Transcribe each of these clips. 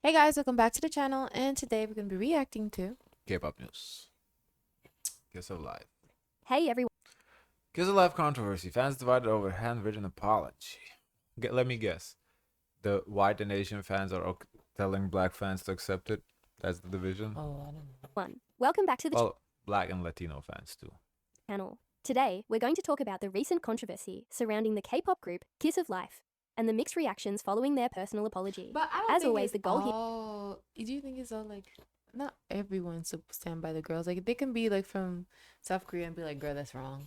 Hey guys, welcome back to the channel, and today we're going to be reacting to K-pop news. Kiss of Life. Hey everyone. Kiss of Life controversy. Fans divided over handwritten apology. Let me guess. The white and Asian fans are telling black fans to accept it. That's the division. I don't know. Welcome back to the Well, black and Latino fans too. channel. Today, we're going to talk about the recent controversy surrounding the K-pop group Kiss of Life and the mixed reactions following their personal apology. But I don't As think always, it's the goal here. all. Do you think it's all like not everyone to stand by the girls? Like they can be like from South Korea and be like, "Girl, that's wrong."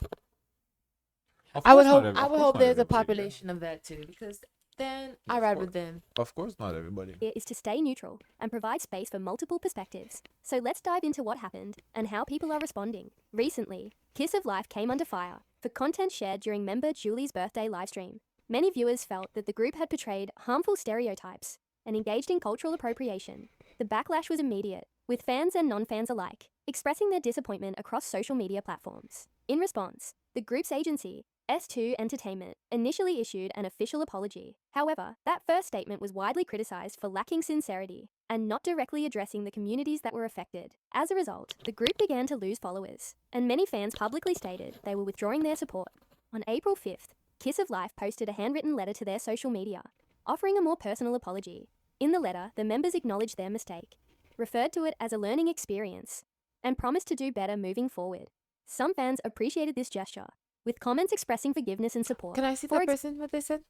I would hope. I would hope there's a population of that too, because then I ride with them. Of course, not everybody. Is to stay neutral and provide space for multiple perspectives. So let's dive into what happened and how people are responding. Recently, Kiss of Life came under fire for content shared during member Julie's birthday livestream. Many viewers felt that the group had portrayed harmful stereotypes and engaged in cultural appropriation. The backlash was immediate, with fans and non-fans alike expressing their disappointment across social media platforms. In response, the group's agency, S2 Entertainment, initially issued an official apology. However, that first statement was widely criticized for lacking sincerity and not directly addressing the communities that were affected. As a result, the group began to lose followers, and many fans publicly stated they were withdrawing their support. On April 5th, Kiss of Life posted a handwritten letter to their social media, offering a more personal apology. In the letter, the members acknowledged their mistake, referred to it as a learning experience, and promised to do better moving forward. Some fans appreciated this gesture, with comments expressing forgiveness and support. Can I see that person? What they said?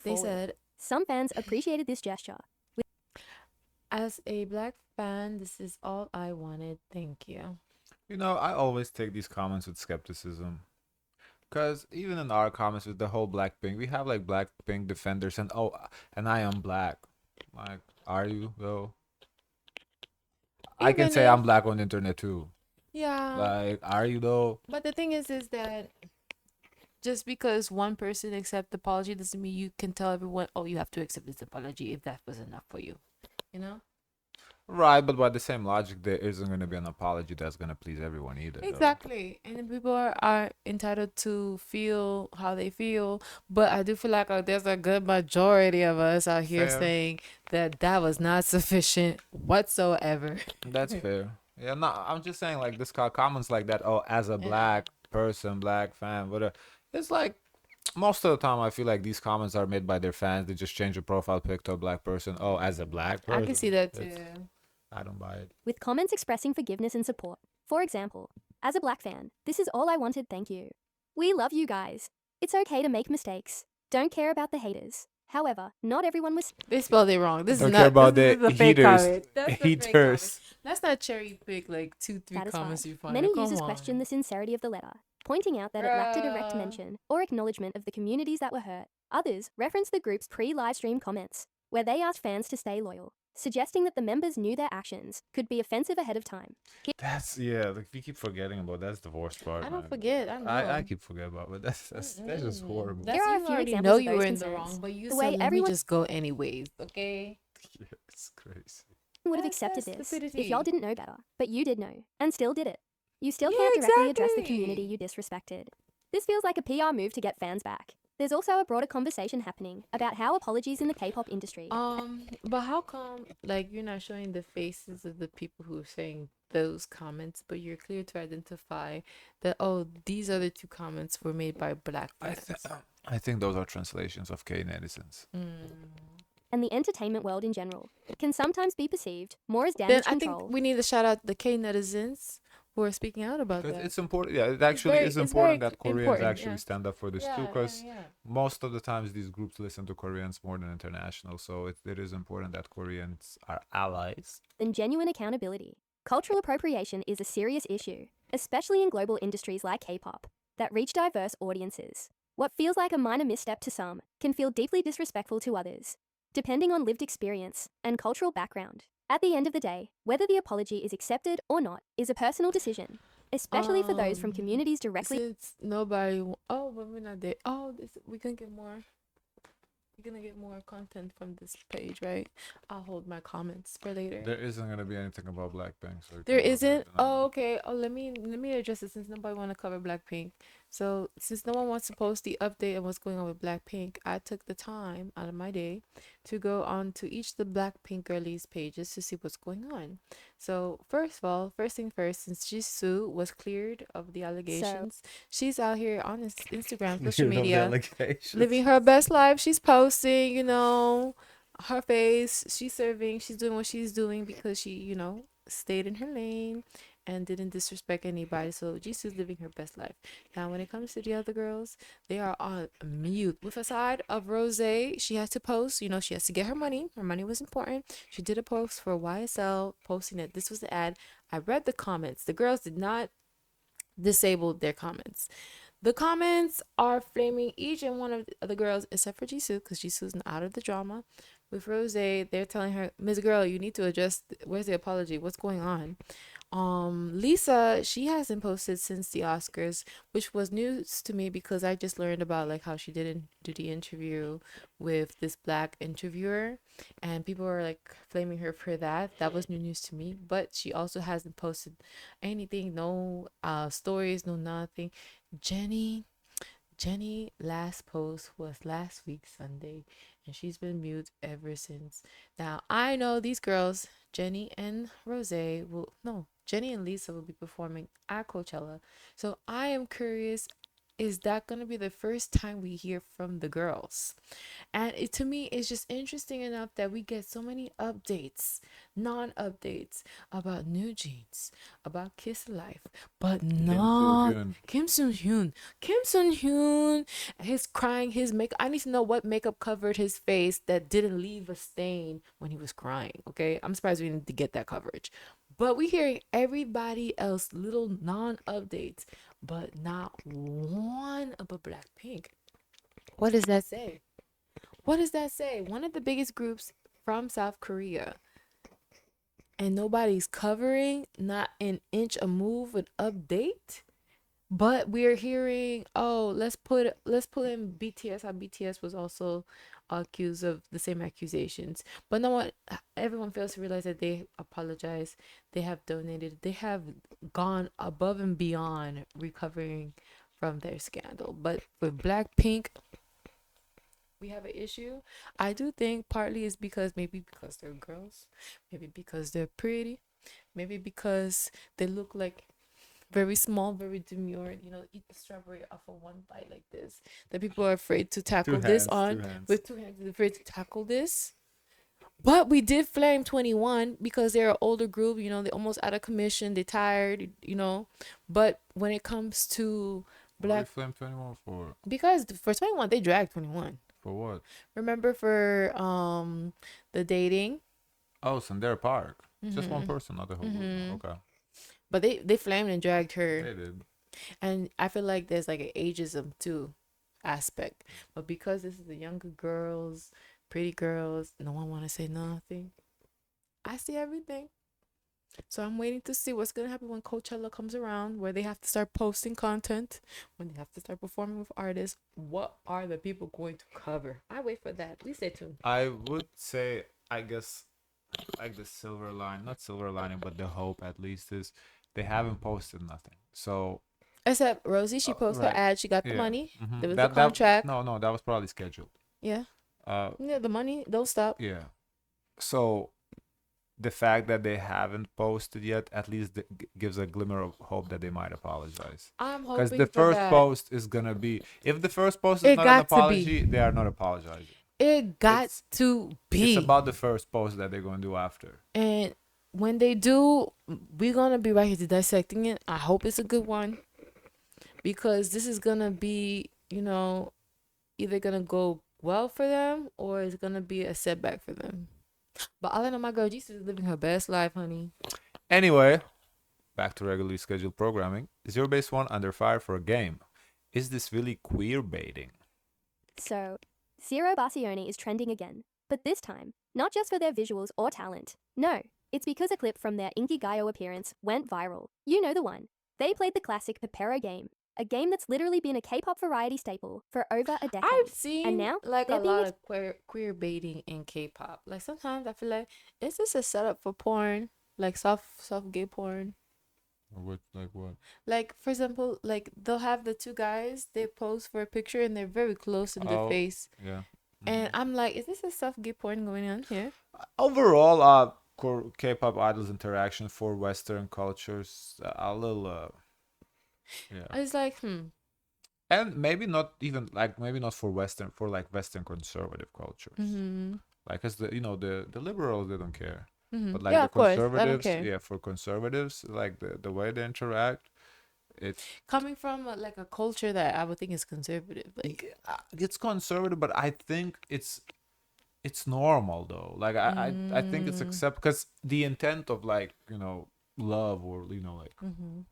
They said, some fans appreciated this gesture. "As a black fan, this is all I wanted. Thank you." You know, I always take these comments with skepticism. Because even in our comments with the whole Blackpink, we have like Blackpink defenders and and I am black. Like, are you though? I can say I'm black on the internet too. Yeah. Like, are you though? But the thing is that just because one person accept the apology doesn't mean you can tell everyone, "Oh, you have to accept this apology," if that was enough for you. You know? Right, but by the same logic, there isn't going to be an apology that's going to please everyone either. Exactly. And then people are entitled to feel how they feel. But I do feel like there's a good majority of us out here Fair. saying that that was not sufficient whatsoever. That's fair. Yeah, no, I'm just saying like this comments like that. Oh, as a black person, black fan, whatever. It's like most of the time I feel like these comments are made by their fans. They just change the profile pic to a black person. Oh, as a black person. I can see that too. I don't buy it. With comments expressing forgiveness and support. For example, as a black fan, this is all I wanted, thank you. We love you guys. It's okay to make mistakes. Don't care about the haters. However, not everyone was. They spelled it wrong. This Don't is care not about this the is a fake haters. comment. That's a fake Haters. comment. That's not cherry pick like 2-3 comments you find. Many users questioned the sincerity of the letter, pointing out that it lacked a direct mention or acknowledgement of the communities that were hurt. Others referenced the group's pre-livestream comments, where they asked fans to stay loyal, suggesting that the members knew their actions could be offensive ahead of time. That's like we keep forgetting about. That's the worst part. I don't forget. I know. I keep forgetting about, but that's just horrible. That's Here are a you few already examples know of you those were in the concerns. wrong, but you The said way let me everyone just go anyways. Okay. Yeah, it's crazy. would have That's accepted this stupidity. if y'all didn't know better, but you did know, and still did it. You still Yeah, can't directly address the exactly. community you disrespected. This feels like a PR move to get fans back. There's also a broader conversation happening about how apologies in the K-pop industry. But how come like you're not showing the faces of the people who are saying those comments, but you're clear to identify that these other two comments were made by black fans. I think those are translations of K netizens. And the entertainment world in general can sometimes be perceived more as Then damage I control. think we need to shout out the K netizens who are speaking out about that. It's important. Yeah, it actually is it's important very that Koreans important, actually yeah. stand up for this too, because most of the times these groups listen to Koreans more than international. So it is important that Koreans are allies. Than genuine accountability. Cultural appropriation is a serious issue, especially in global industries like K-pop, that reach diverse audiences. What feels like a minor misstep to some can feel deeply disrespectful to others, depending on lived experience and cultural background. At the end of the day, whether the apology is accepted or not is a personal decision, especially for those from communities directly. Since nobody, but we're not there. We're gonna get more. We're gonna get more content from this page, right? I'll hold my comments for later. There isn't gonna be anything about Blackpink. So There isn't. Oh, okay. Oh, let me address it since nobody want to cover Blackpink. So since no one wants to post the update on what's going on with Blackpink, I took the time out of my day to go on to each of the Blackpink girlies pages to see what's going on. So first of all, first thing first, since Jisoo was cleared of the allegations, she's out here on Instagram, social media, living her best life. She's posting, her face. She's serving. She's doing what she's doing because she, stayed in her lane and didn't disrespect anybody. So Jisoo's living her best life. Now, when it comes to the other girls, they are on mute. With a side of Rose, she has to post. She has to get her money. Her money was important. She did a post for YSL, posting that this was the ad. I read the comments. The girls did not disable their comments. The comments are flaming each and one of the girls except for Jisoo, because Jisoo's out of the drama. With Rose, they're telling her, Miss Girl, you need to adjust. Where's the apology? What's going on? Lisa, she hasn't posted since the Oscars, which was news to me because I just learned about like how she didn't do the interview with this black interviewer, and people were like flaming her for that. That was new news to me. But she also hasn't posted anything, no stories, no nothing. Jenny last post was last week Sunday, and she's been mute ever since. Now I know these girls, Jenny and Jenny and Lisa will be performing at Coachella. So I am curious, is that gonna be the first time we hear from the girls? And to me, it's just interesting enough that we get so many updates, non-updates about New Jeans, about Kiss Life, but not Kim Soo-hyun. Kim Soo-hyun, his crying, his makeup. I need to know what makeup covered his face that didn't leave a stain when he was crying. Okay, I'm surprised we didn't get that coverage. But we hearing everybody else little non-updates, but not one about Blackpink. What does that say? What does that say? One of the biggest groups from South Korea, and nobody's covering, not an inch a move, an update. But we're hearing, oh, let's put in BTS. How BTS was also accused of the same accusations. But no one, everyone fails to realize that they apologize. They have donated. They have gone above and beyond recovering from their scandal. But with Blackpink, we have an issue. I do think partly is because they're girls, maybe because they're pretty, maybe because they look like very small, very demure. Eat the strawberry off of one bite like this. That people are afraid to tackle this on with 2 hands. They're afraid to tackle this. But we did flame 21 because they're an older group. They're almost out of commission. They're tired. But when it comes to Black, flame 21 for? Because for 21 they dragged 21. For what? Remember for the dating? Oh, Sandera Park. Just one person, not the whole group. Okay. But they flamed and dragged her. They did. And I feel like there's like an ageism too aspect. But because this is the younger girls, pretty girls, no one want to say nothing. I see everything. So I'm waiting to see what's going to happen when Coachella comes around, where they have to start posting content, when they have to start performing with artists. What are the people going to cover? I wait for that. Please stay tuned. I would say, I guess, like the silver line, not silver lining, but the hope at least is they haven't posted nothing. So except Rosie, she posted her ad. She got the money. Mm-hmm. There was a contract. No, that was probably scheduled. Yeah. The money don't stop. Yeah. So the fact that they haven't posted yet at least gives a glimmer of hope that they might apologize. I'm hoping because the first post is gonna be, if the first post is not an apology, they are not apologizing. It got to be. It's about the first post that they're gonna do after. And when they do, we're gonna be right here to dissecting it. I hope it's a good one, because this is gonna be, either gonna go well for them or it's gonna be a setback for them. But all I know, my girl Jesus is living her best life, honey. Anyway, back to regularly scheduled programming. Zerobaseone under fire for a game. Is this really queer baiting? So, Zerobaseone is trending again, but this time, not just for their visuals or talent. No, it's because a clip from their Inkigayo appearance went viral. You know the one. They played the classic Pepero game, a game that's literally been a K-pop variety staple for over a decade. I've seen and now like a lot of queer baiting in K-pop. Like sometimes I feel like, is this a setup for porn? Like soft gay porn? What, like what? Like, for example, like they'll have the two guys, they pose for a picture and they're very close in the face. Yeah. And I'm like, is this a soft gay porn going on here? Overall, K-pop idols interaction for Western cultures a little, yeah. I was like, And maybe not even like maybe not for Western, for like Western conservative cultures. Like, as the liberals, they don't care. But like Yeah, the of course, I don't conservatives, care. yeah, for conservatives, like the way they interact, it's Coming from like a culture that I would think is conservative, like it's conservative, but I think it's normal though. Like I think it's accept, because the intent of like love, or like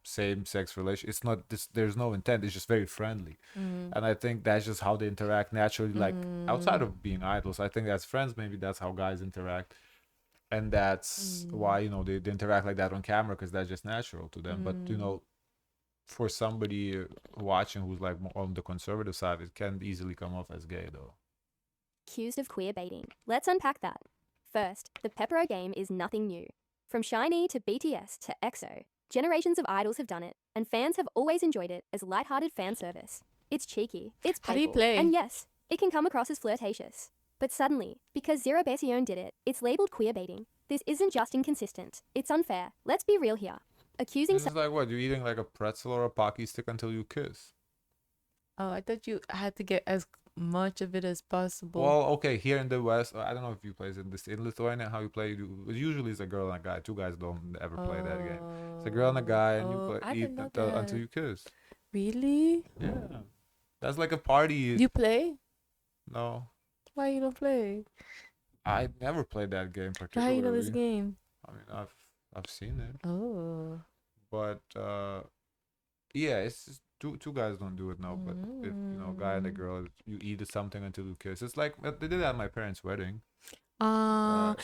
same sex relation, it's not this, there's no intent, it's just very friendly. And I think that's just how they interact naturally, like outside of being idols. I think as friends, maybe that's how guys interact, and that's why they interact like that on camera, because that's just natural to them. But for somebody watching who's like more on the conservative side, it can easily come off as gay though. Accused of queer baiting. Let's unpack that. First, the Pepero game is nothing new. From SHINee to BTS to EXO, generations of idols have done it, and fans have always enjoyed it as lighthearted fan service. It's cheeky, it's how do you playful, play? and yes, it can come across as flirtatious. But suddenly, because Zerobaseone did it, it's labeled queer baiting. This isn't just inconsistent, it's unfair. Let's be real here. Accusing This is like, what, you're eating like a pretzel or a Pocky stick until you kiss. Oh, I thought you had to get as much of it as possible. Well, okay, here in the West, I don't know if you play in Lithuania, how you play, usually it's a girl and a guy. Two guys don't ever play that game. It's a girl and a guy, and you eat until you kiss. Really? Yeah. That's like a party. You play? No. Why you don't play? I never played that game How particularly. you know this game? I mean, I've seen it. Oh. But yeah, it's just two guys don't do it now. But if guy and a girl, you eat something until you kiss. It's like they did that at my parents' wedding. Oh,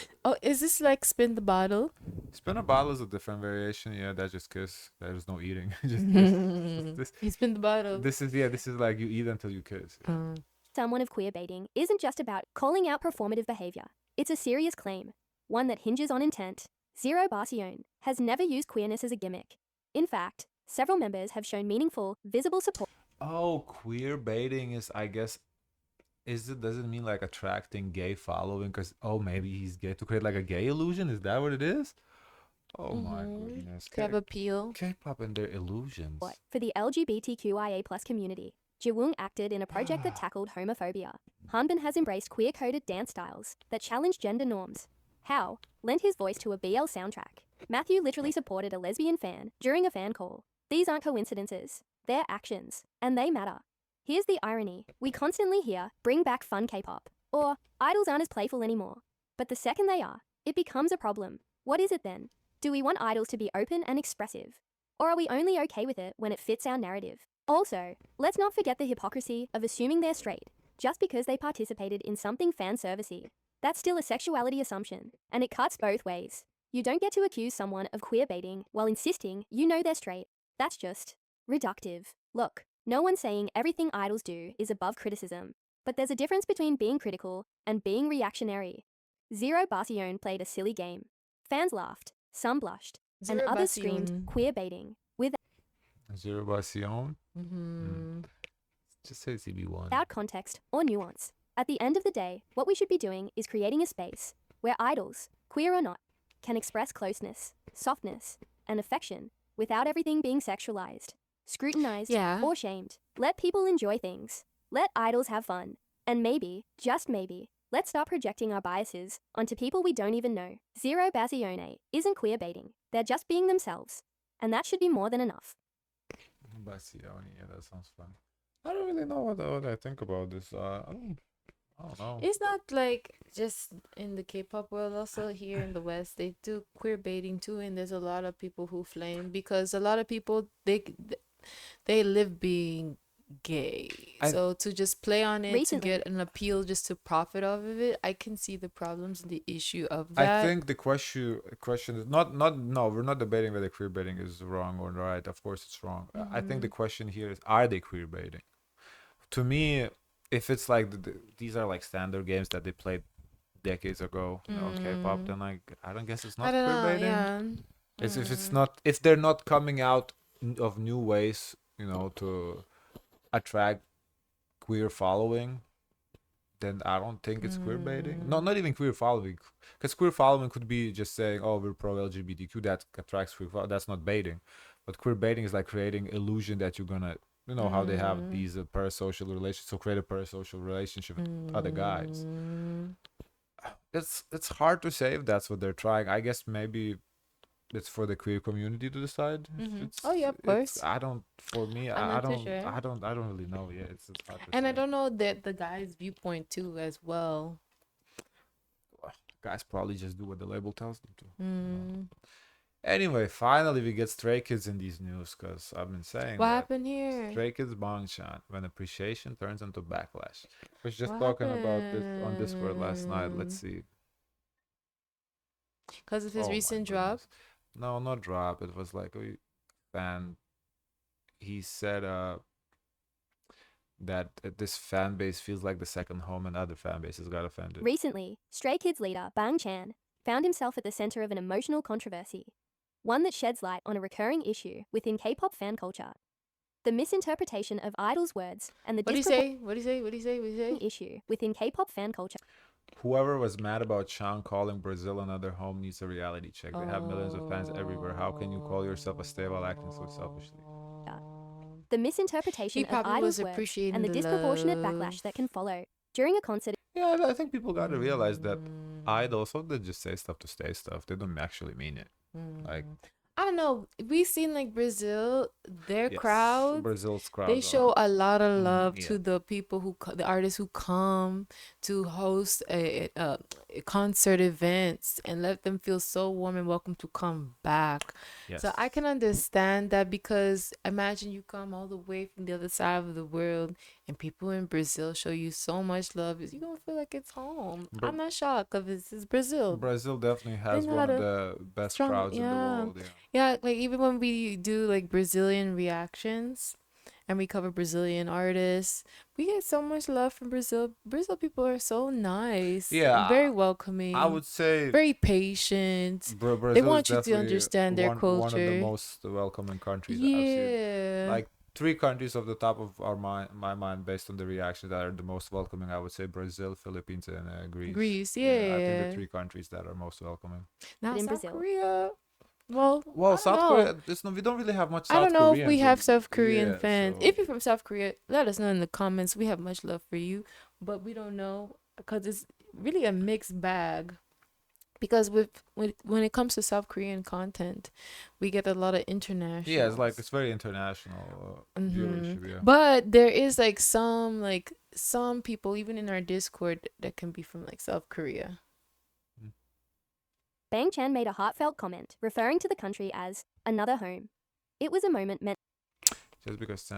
is this like spin the bottle? Spin a bottle is a different variation. Yeah, that's just kiss. There's no eating. Just kiss. You spin the bottle. This is like you eat until you kiss. Yeah. Someone of queer baiting isn't just about calling out performative behavior. It's a serious claim, one that hinges on intent. Zerobaseone has never used queerness as a gimmick. In fact, several members have shown meaningful, visible support. Oh, queer baiting is, I guess, does it mean like attracting gay following? Because maybe he's gay, to create like a gay illusion? Is that what it is? Oh my goodness. To have appeal. K-pop and their illusions. For the LGBTQIA+ community, Jiwoong acted in a project that tackled homophobia. Hanbin has embraced queer-coded dance styles that challenge gender norms. Hao lent his voice to a BL soundtrack. Matthew literally supported a lesbian fan during a fan call. These aren't coincidences. They're actions, and they matter. Here's the irony. We constantly hear, bring back fun K-pop, or idols aren't as playful anymore. But the second they are, it becomes a problem. What is it then? Do we want idols to be open and expressive? Or are we only okay with it when it fits our narrative? Also, let's not forget the hypocrisy of assuming they're straight just because they participated in something fan-servicey. That's still a sexuality assumption, and it cuts both ways. You don't get to accuse someone of queer baiting while insisting you know they're straight. That's just reductive. Look, no one's saying everything idols do is above criticism, but there's a difference between being critical and being reactionary. Zerobaseone played a silly game. Fans laughed, some blushed, and others screamed queer baiting with Zerobaseone? Just say CB1. Without context or nuance. At the end of the day, what we should be doing is creating a space where idols, queer or not, can express closeness, softness, and affection without everything being sexualized, scrutinized, or shamed. Let people enjoy things. Let idols have fun. And maybe, just maybe, let's start projecting our biases onto people we don't even know. Zerobaseone isn't queer baiting. They're just being themselves. And that should be more than enough. Baseone, yeah, that sounds fun. I don't really know what I think about this. I don't know. It's not like just in the K-pop world. Also here in the West, they do queer baiting too, and there's a lot of people who flame because a lot of people they live being gay. So to just play on it to get an appeal, just to profit off of it, I can see the problems and the issue of that. I think the question is no, we're not debating whether queer baiting is wrong or right. Of course it's wrong. I think the question here is, are they queer baiting? To me, if it's like these are like standard games that they played decades ago on K-pop, then I don't guess it's not queer baiting. It's if they're not coming out of new ways, to attract queer following, then I don't think it's queer baiting. No, not even queer following, because queer following could be just saying, "Oh, we're pro LGBTQ." That attracts queer. That's not baiting, but queer baiting is like creating illusion that you're gonna, how they have these parasocial relations, so create a parasocial relationship with other guys. It's hard to say if that's what they're trying. I guess maybe it's for the queer community to decide. Oh yeah, of course. For me, I'm I not too don't, sure. I don't really know. Yeah, it's hard to And say. I don't know that the guy's viewpoint too as well. Guys probably just do what the label tells them to. Anyway, finally we get Stray Kids in these news, because I've been saying What that happened here? Stray Kids Bangshan, when appreciation turns into backlash. I was just talking about this on Discord last night. Let's see. Because of his Oh, recent my drop? goodness. No, not drop. It was like a fan. He said that this fan base feels like the second home, and other fan bases got offended. Recently, Stray Kids leader Bang Chan found himself at the center of an emotional controversy, one that sheds light on a recurring issue within K-pop fan culture. The misinterpretation of idols' words and the What do you say? issue within K-pop fan culture. Whoever was mad about Chang calling Brazil another home needs a reality check. They have millions of fans everywhere. How can you call yourself a stable acting so selfishly? The misinterpretation of idols' words and the disproportionate backlash that can follow during a concert. Yeah, I think people got to realize that idols, so they just say stuff to say stuff. They don't actually mean it. Like, I don't know. We've seen like Brazil, their yes, crowd. Brazil's crowd. They show a lot of love yeah. to the people the artists who come to host a concert events and let them feel so warm and welcome to come back. Yes. So I can understand that, because imagine you come all the way from the other side of the world and people in Brazil show you so much love. You're going to feel like it's home. I'm not shocked, because it's Brazil. Brazil definitely has one of the best crowds in the world. Yeah, like even when we do like Brazilian reactions and we cover Brazilian artists, we get so much love from Brazil. Brazil people are so nice. Yeah, very welcoming. I would say very patient. Brazil they want you to understand their culture. One of the most welcoming countries I've seen. Like 3 countries off the top of my mind, based on the reactions, that are the most welcoming. I would say Brazil, Philippines, and Greece. Greece, I think the 3 countries that are most welcoming. Now in South Brazil. Korea. Well, South Korea. We don't really have much South Koreans. I don't know Koreans if we have South Korean fans. So. If you're from South Korea, let us know in the comments. We have much love for you, but we don't know, because it's really a mixed bag. Because when it comes to South Korean content, we get a lot of international. Yeah, it's very international viewership. Yeah. But there is some people even in our Discord that can be from like South Korea. Bang Chan made a heartfelt comment referring to the country as another home. It was a moment meant just because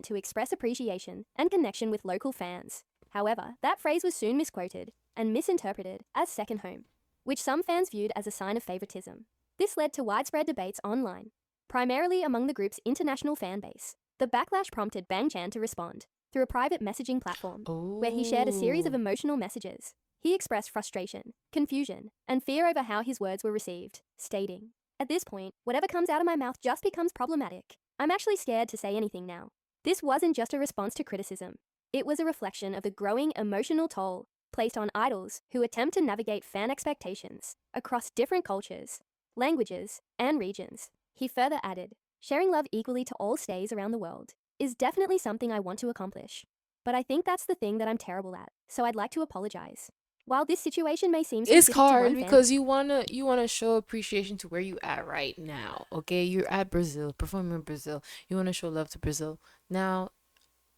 to express appreciation and connection with local fans. However, that phrase was soon misquoted and misinterpreted as second home, which some fans viewed as a sign of favoritism. This led to widespread debates online, primarily among the group's international fan base. The backlash prompted Bang Chan to respond through a private messaging platform, where he shared a series of emotional messages. He expressed frustration, confusion, and fear over how his words were received, stating, "At this point, whatever comes out of my mouth just becomes problematic. I'm actually scared to say anything now." This wasn't just a response to criticism. It was a reflection of the growing emotional toll placed on idols who attempt to navigate fan expectations across different cultures, languages, and regions. He further added, "Sharing love equally to all stays around the world is definitely something I want to accomplish. But I think that's the thing that I'm terrible at, so I'd like to apologize." While this situation may seem it's hard because you wanna show appreciation to where you at right now. Okay, you're at Brazil, performing in Brazil. You wanna show love to Brazil. Now,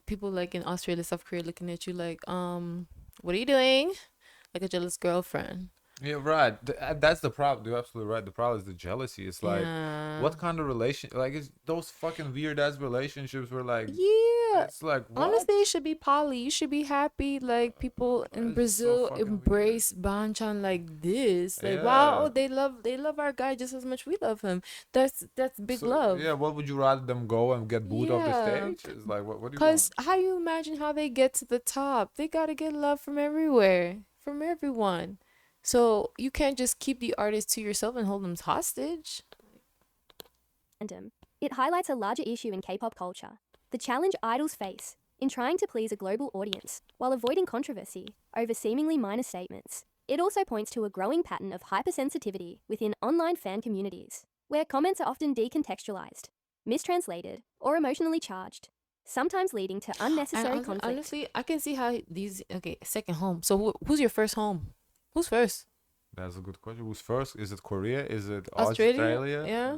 people like in Australia, South Korea, looking at you like, what are you doing? Like a jealous girlfriend. Yeah, right. That's the problem. You're absolutely right. The problem is the jealousy. It's like, what kind of relation? Like, it's those fucking weird ass relationships where, like, it's like, what? Honestly, it should be poly. You should be happy. Like, people in Brazil embrace Banchan like this. Like, wow, they love our guy just as much we love him. That's big love. Yeah, what would you rather them go and get booed off the stage? It's like, what do you want? Because how you imagine how they get to the top? They gotta get love from everywhere, from everyone. So you can't just keep the artist to yourself and hold them hostage. It highlights a larger issue in K-pop culture, the challenge idols face in trying to please a global audience while avoiding controversy over seemingly minor statements. It also points to a growing pattern of hypersensitivity within online fan communities, where comments are often decontextualized, mistranslated, or emotionally charged, sometimes leading to unnecessary conflict. Honestly, I can see how these... Okay, second home. So who's your first home? Who's first? That's a good question. Who's first? Is it Korea? Is it Australia? Australia? Yeah.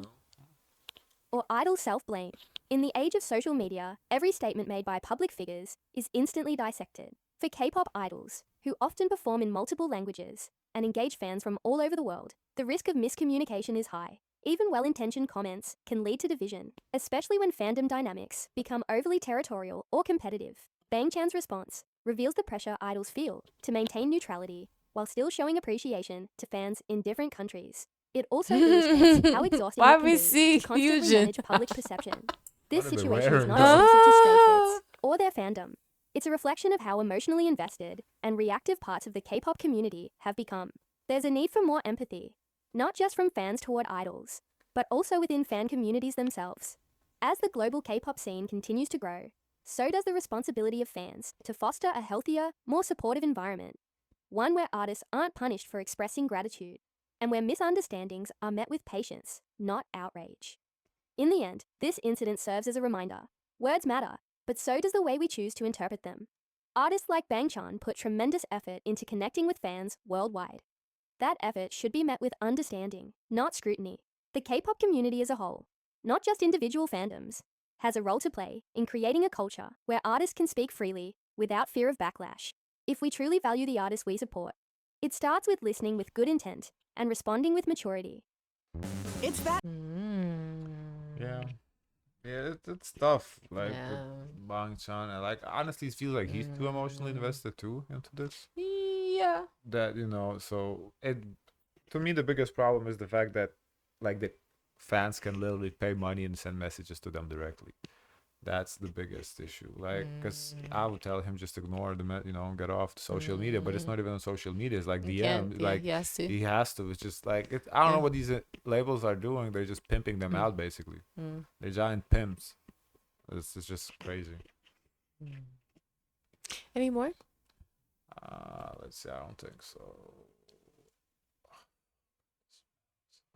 Or idle self-blame. In the age of social media, every statement made by public figures is instantly dissected. For K-pop idols, who often perform in multiple languages and engage fans from all over the world, the risk of miscommunication is high. Even well-intentioned comments can lead to division, especially when fandom dynamics become overly territorial or competitive. Bang Chan's response reveals the pressure idols feel to maintain neutrality while still showing appreciation to fans in different countries. It also illustrates how exhausting it can be to constantly manage public perception. This situation is not exclusive to Stray Kids or their fandom. It's a reflection of how emotionally invested and reactive parts of the K-pop community have become. There's a need for more empathy, not just from fans toward idols, but also within fan communities themselves. As the global K-pop scene continues to grow, so does the responsibility of fans to foster a healthier, more supportive environment, one where artists aren't punished for expressing gratitude, and where misunderstandings are met with patience, not outrage. In the end, this incident serves as a reminder. Words matter, but so does the way we choose to interpret them. Artists like Bang Chan put tremendous effort into connecting with fans worldwide. That effort should be met with understanding, not scrutiny. The K-pop community as a whole, not just individual fandoms, has a role to play in creating a culture where artists can speak freely without fear of backlash. If we truly value the artists we support, it starts with listening with good intent and responding with maturity. It's that. Yeah. Yeah, it's tough. Like with Bang Chan, and like honestly, it feels like he's too emotionally invested too into this. Yeah. That so it to me the biggest problem is the fact that like the fans can literally pay money and send messages to them directly. That's the biggest issue. Like, because I would tell him just ignore the get off the social media, but it's not even on social media. It's like DM. Like he has to. He has to. It's just like I don't know what these labels are doing. They're just pimping them out basically. They're giant pimps. It's just crazy. Any more? Let's see. I don't think so.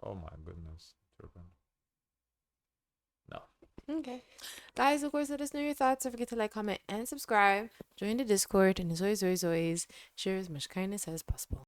Oh my goodness. No. Okay. Guys, of course, let us know your thoughts. Don't forget to like, comment, and subscribe. Join the Discord. And as always, share as much kindness as possible.